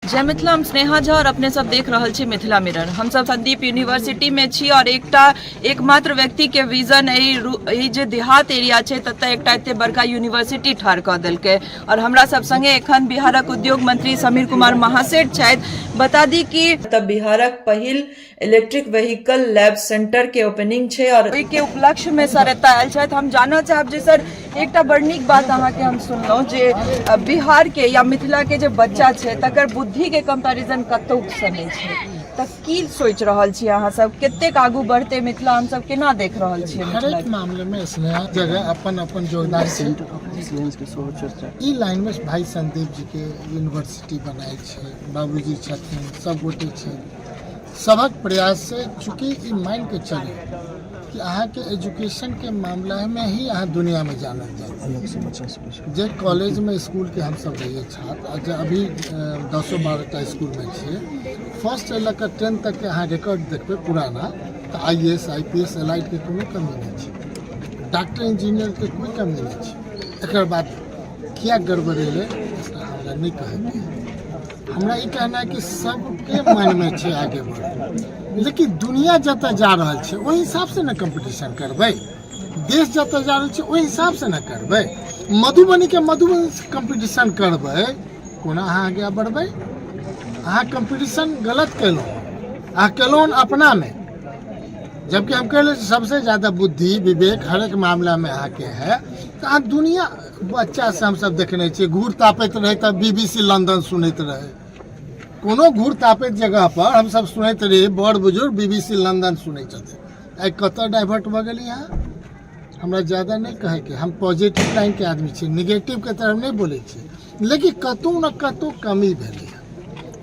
जय मिथिला, हम स्नेहा झा और अपने सब देख रहल छी मिथिला मिरर। हम सब संदीप यूनिवर्सिटी में छी और एकमात्र व्यक्ति के विजन जे देहात एरिया छै ततऽ एकटा एते बड़का यूनिवर्सिटी ठाढ़ कऽ देलकै और हमरा सब संगे एखन बिहारक उद्योग मंत्री समीर कुमार महासेठ छथि। बता दी कि तब बिहारक पहिल इलेक्ट्रिक व्हीकल लैब सेंटर के ओपनिंग छै और ओहि के उपलक्ष्य में सर एतऽ आयल छथि। हम जानऽ चाहब जे सर एकटा बड़ नीक बात अहाँके हम सुनलहुँ जे बिहार के या मिथिला के जे बच्चा छै तकर बुद्धि के कंपैरिजन कतौ से नहीं छै, तऽ की सोच रहल छी अहाँ सब, कतेक आगू बढ़ते मिथिला, हम सब केना देख रहल छियै? हर एक मामले में स्नेहा जगह अपन अपन योगदान ई लाइन में भाई संदीप जी के यूनिवर्सिटी बनाई छै, बाबूजी छथिन, सब गोटे छै, सबक प्रयास से चूँकि ई मान के चले कि अहाँ के एजुकेशन के मामला में ही अहाँ दुनिया में जानल जाए। जे कॉलेज में स्कूल के हम सब रहिए छात्र, अभी 10-12टा स्कूल में छिए, फर्स्ट से लेकर 10 तक के अहाँ रिकॉर्ड देखबे पुराना, तो IAS IPS एलाइड के कोनो कमी नहीं है, डॉक्टर इंजीनियर के कोई कमी नहीं है। एक बाद क्या गड़बड़ेले हमरा नहीं कहे, हमरा ये कहना है कि सबके मन में है आगे बढ़, लेकिन दुनिया जतऽ जा रहा है वही हिसाब से न कंपटीशन करबे, देश जतऽ जा रहा है वही हिसाब से न करबे। मधुबनी के मधुबनी से कंपटीशन करबे कोना अहाँ आगे बढ़बे? अहाँ कंपटीशन गलत कैलो, अहाँ कैलो अपना में, जबकि हम कहले सबसे ज्यादा बुद्धि विवेक हर एक मामला में आके है। तो अहाँ दुनिया बच्चा से हम सब देखने छे घूर तापैत रहे तब BBC लंदन सुनैत रहे, कोनो घूर तापैत जगह पर हम सब सुनैत रहे, बड़ बुजुर्ग BBC लंदन सुनै छथिन। आई कतऽ डाइवर्ट भऽ गेली यहाँ? हमरा ज्यादा नहीं कहे के, हम पॉजिटिव लाइन के आदमी छी, निगेटिव के तरफ नहीं बोले छी, लेकिन कतौ न कतौ कमी भेलै,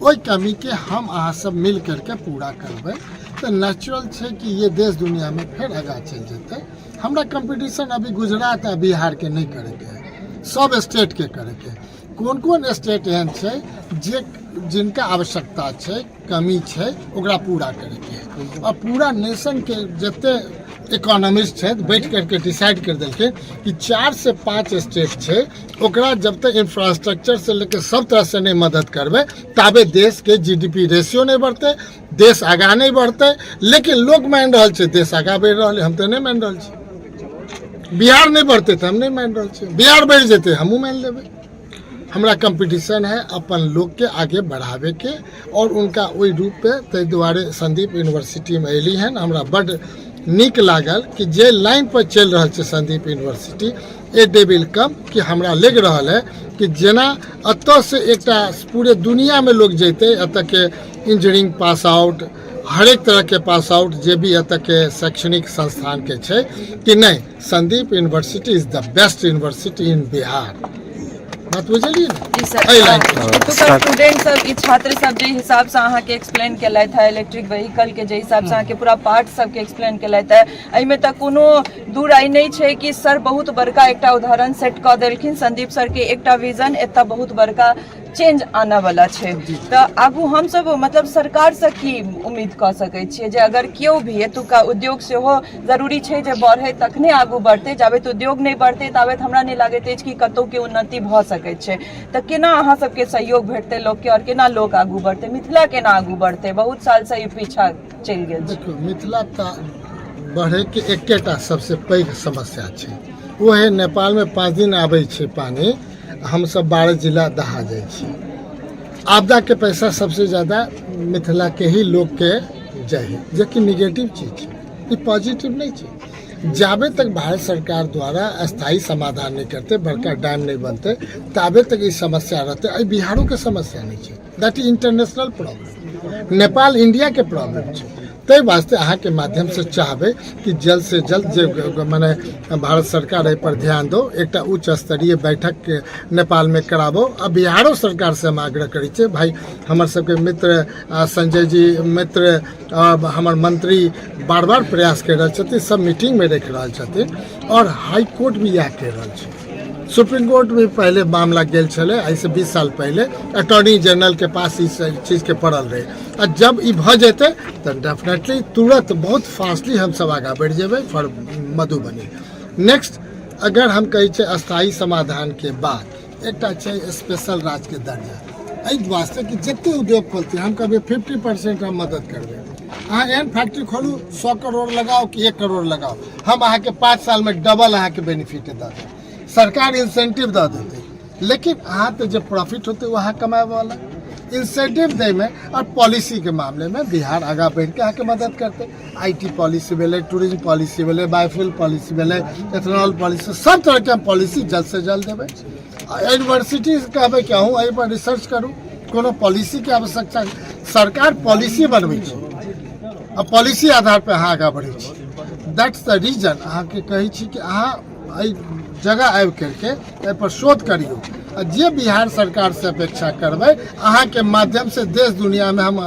ओई कमी के हम अहाँ सब मिल करके पूरा करबै तो नेचुरल है कि ये देश दुनिया में फिर आगा चल जेते। हमरा कंपटीशन अभी गुजरात आ बिहार के नहीं करे के है, सब स्टेट के करे के। कौन कौन स्टेट एहन है जे जिनका आवश्यकता है, कमी है, ओकरा पूरा करे के है। और पूरा नेशन के जते इकोनॉमिस्ट है बैठ करके डिसाइड कर दिलके कि 4 से 5 स्टेट है, ओकरा जब तक इंफ्रास्ट्रक्चर से लेकर सब तरह से नहीं मदद करबे ताबे देश के GDP रेशियो नहीं बढ़ते, देश आगा नहीं बढ़ते। लेकिन लोग मान रहा है देश आगा बढ़ रहा है, हम तो नहीं मान रहा है। बिहार नहीं बढ़ते तो हम नहीं मान रहा है, बिहार बढ़ जेते हमू मान लेबे। हमरा कंपटीशन है अपन लोग के आगे बढ़ावे के और उनका वही रूप पे, तै दुआरे संदीप यूनिवर्सिटी में अली है। हमरा बड़ नीक लागल कि जे लाइन पर चल रहा है Sandeep university, a day will come कि हमरा लग रहा है कि जेना अतः से एकटा पूरे दुनिया में लोग जैते, अतः के इंजीनियरिंग पास आउट, हर एक तरह के पास आउट जे भी अतः के शैक्षणिक संस्थान के छे, कि नहीं Sandeep university is the best university in Bihar. बात बुझलिए स्टूडेंट सब, छात्र सब जे हिसाब से अहाँ के एक्सप्लेन केलैथ है, इलेक्ट्रिक व्हीकल के जे हिसाब से अहाँ के पूरा पार्ट सब के एक्सप्लेन केलैथ है, एहिमे तक कोनो दूर आई नहीं छै कि सर बहुत बड़का एकटा उदाहरण सेट कऽ देलखिन। संदीप सर के एकटा विजन एतऽ बहुत बड़का चेंज आने वाला छै। तो आगू हम सब मतलब सरकार से की उम्मीद कऽ सकै छियै जे अगर केओ भी एतुका उद्योग सेहो जरूरी छै जे बढ़े तखने आगू बढ़ते, जाबे उद्योग नहीं बढ़ते ताबे हमरा नहीं लागैत अछि कि कतौ के उन्नति भऽ सकै छै। तऽ केना अहाँ सबके सहयोग भेटतै लोग के और केना लोग आगू बढ़ते, मिथिला केना आगू बढ़ते? बहुत साल से ई पीछा चलि गेल छै। देखो मिथिला बढ़े के एकेटा सबसे पैघ समस्या छै, वो है नेपाल में 5 दिन आबै छै पानी, हम सब 12 जिला दहा जाए छी। आपदा के पैसा सबसे ज्यादा मिथिला के ही लोग के जाए, जो कि निगेटिव चीज है, ये पॉजिटिव नहीं है। जाबे तक भारत सरकार द्वारा अस्थायी समाधान नहीं करते, बड़का डैम नहीं बनते, ताबे तक ये समस्या रहते। बिहारों के समस्या नहीं है, that is international problem, Nepal India के प्रॉब्लम है। तै वास्ते अहाँ के माध्यम से चाहबे कि जल्द से जल्द जे माने भारत सरकार एहि पर ध्यान दो, एकटा उच्च स्तरीय बैठक के नेपाल में कराबो। अब बिहारो सरकार से हम आग्रह करी छे, भाई हमर सबके मित्र संजय जी मित्र हमर मंत्री बार बार प्रयास कर रहे छथिन, सब मीटिंग में रख रहा छथिन और हाई कोर्ट भी यह कह रहा है। सुप्रीम कोर्ट में पहले मामला गेल छले, ऐसे 20 साल पहले अटॉर्नी जनरल के पास इस चीज के पड़ल रहे। और जब ई भ जेते तो डेफिनेटली तुरंत बहुत फास्टली हम सब आगा बढ़ जेबे फॉर मधुबनी। नेक्स्ट अगर हम कहे अस्थायी समाधान के बाद एक स्पेशल राज्य के दर्जा, एहि वास्ते कि जितने उद्योग खोलते हम कभी 50% हम मदद करबे। अहाँ एहन फैक्ट्री खोलू 100 करोड़ लगाओ कि 1 करोड़ लगाओ, हम अहाँ के 5 साल में डबल अहाँ के बेनिफिट दे दें, सरकार इंसेंटिव दे देते। लेकिन अहाँ तो जब प्रॉफिट होते वहाँ कमाए वाला इंसेंटिव दे में और पॉलिसी के मामले में बिहार आगा बढ़ के आके मदद करते। IT पॉलिसी भेले, टूरिज्म पॉलिसी भेले, बायोफ्यूल पॉलिसी भेले, एथेनॉल पॉलिसी, सब तरह के हम पॉलिसी जल्द से जल्द देवे। यूनिवर्सिटी से कहबे क्या हूँ एहि पर रिसर्च करूँ, कोनो पॉलिसी के आवश्यकता, सरकार पॉलिसी बनबै छै आ पॉलिसी आधार पर अहाँ आगा बढ़ै छी। दैट्स द रीजन अहाँके कहै छी कि अहाँ एहि जगह आबि करके एहि पर शोध करियौ। जे बिहार सरकार से अपेक्षा करबै अहाँ के माध्यम से देश दुनिया में हम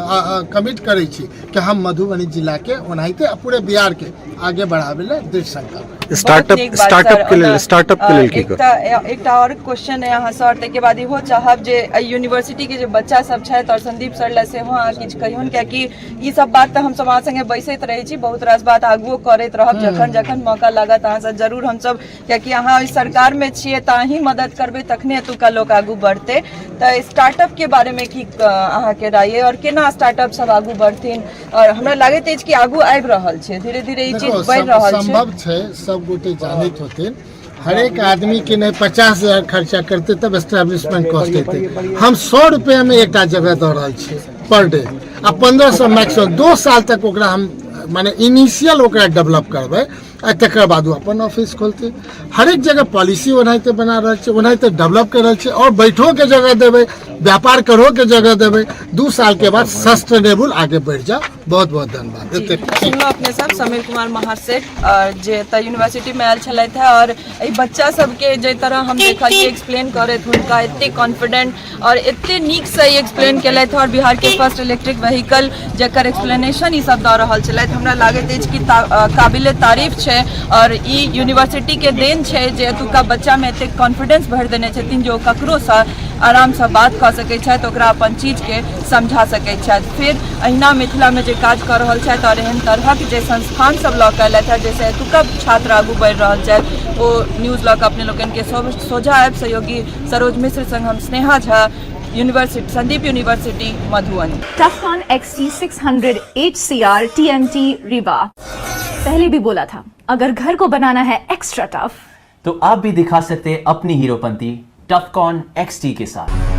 कमिट करै छी कि हम मधुबनी जिला के ओनाहिते पूरे बिहार के आगे बढ़ावे ले दृढ़ संकल्प। स्टार्टअप के लेल की कर एकटा और क्वेश्चन है यहाँ सर, ताहिके बाद इहो चाहब जे यूनिवर्सिटी के जे बच्चा सब छथि और संदीप सर ले सेहो अहाँ किछु कहियौन, कियाकि ई सब बात तऽ हम सब अहाँ संगे बैसैत रहै छी, बहुत रास बात आगुओ करैत रहब जखन जखन मौका लागत अहाँ से जरूर हमसब, कियाकि अहाँ सरकार में छियै तऽ अहीं मदद करबै तखने एतुका लोक आगू बढ़तै। तऽ स्टार्टअप के बारे में की अहाँ के राय है और केना स्टार्टअप सब आगू बढ़थिन? और हमरा लागैत अछि कि आगू आबि रहल छै, धीरे धीरे ई चीज बढ़ि रहल छै। संभव छै, सब गोटे जानैत होथिन, हर एक आदमी के नहीं 50,000 खर्चा करते तब एस्टेब्लिशमेंट कॉस्ट देते। हम 100 रुपया में एक जगह दे रहा छे पर डे आ 1500 मैक्सिमम 2 साल तक ओकरा हम माने इनिशियल ओकरा डेवलप करबै आ तकर बाद वो अपन ऑफिस खोलते। हर एक जगह पॉलिसी ओनाहिते बना रहा है, ओनाहिते डेवलप कर रहा है, और बैठो के जगह देवे, व्यापार करो के जगह देवे, 2 साल के बाद सस्टेनेबल आगे बढ़ जाओ। बहुत बहुत धन्यवाद। सुनलो अपने सब समीर कुमार महासेठ जे त यूनिवर्सिटी में आयल छलैथ है और एहि बच्चा सबके जे तरह हम देखलिए एक्सप्लेन करैत, हुनका एते कॉन्फिडेंट और एते नीक से एक्सप्लेन केलैथ और बिहार के फर्स्ट इलेक्ट्रिक व्हीकल जेकर एक्सप्लेनेशन ई सब द रहल छलैथ, हमरा लागैत अछि कि काबिले तारीफ छै और ई यूनिवर्सिटी के देन छै जे एतुका बच्चा में एते कॉन्फिडेंस भरि देने छथिन जो ककरो सँ आराम से बात कऽ सकैत छथि, ओकरा अपन चीज के समझा सकैत छथि। फिर अहिना मिथिला में जे काज कर रहल छथि और एहन तरहक जे संस्थान सब लऽ कऽ एलथि है जैसे एतुका छात्र आगू बढ़ि रहल छथि, ओ न्यूज लऽ कऽ अपने लोकनि के सोझा आयब। सहयोगी सरोज मिश्र संग हम Sneha Jha, university Sandeep university Madhubani. टफकॉन XT 600 HCR TMT Rewa. पहले भी बोला था, अगर घर को बनाना है एक्स्ट्रा टफ तो आप भी दिखा सकते अपनी हीरोपंती टफकॉन XT के साथ।